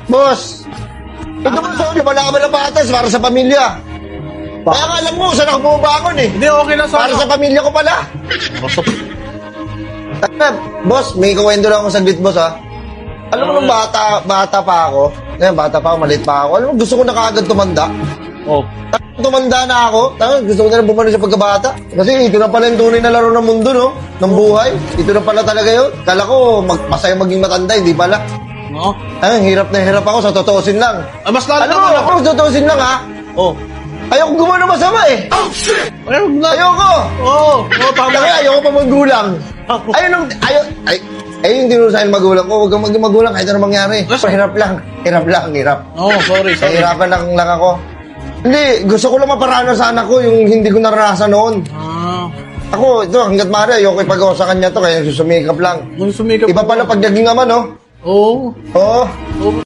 Boss, ito mo sa lumalaban ng patas para sa pamilya. Kaya nga alam mo, saan ako bumabangon eh. Hindi, okay lang Para sa pamilya ko pala. Boss, may kuwento lang ako saglit, boss, ha? Alam mo, nung bata pa ako, maliit pa ako, alam mo, gusto ko na kaagad tumanda. Oh. Tumanda na ako, gusto ko na bumalik sa pagkabata. Kasi ito na pala yung tunay na laro ng mundo, no? Ng buhay. Ito na pala talaga yun. Kala ko, masaya maging matanda, hindi pala. No? Hirap na hirap ako sa totoosin lang. Ah, mas lalo Alam mo, ako sa totoosin lang, ha? Oh. Ayoko gumawa ng masama, eh. Ayun na. Ayoko! Oo. Oh, tama. Kaya ayoko pa magulang. Ayun yung tinuro sa akin magulang ko. Huwag kang maging magulang kahit ano mangyari. Hirap lang. Hirap. Oh, sorry. Nahihirapan lang ako. Hindi, gusto ko lang maparana sa anak ko yung hindi ko naranasan noon. Ah. Ako, ito, hanggat maaari, ayoko ipagawa sa kanya to, kaya susumikap lang. Kung sumikap. Iba pala pag naging ama, no? Oo. Oo. Oh.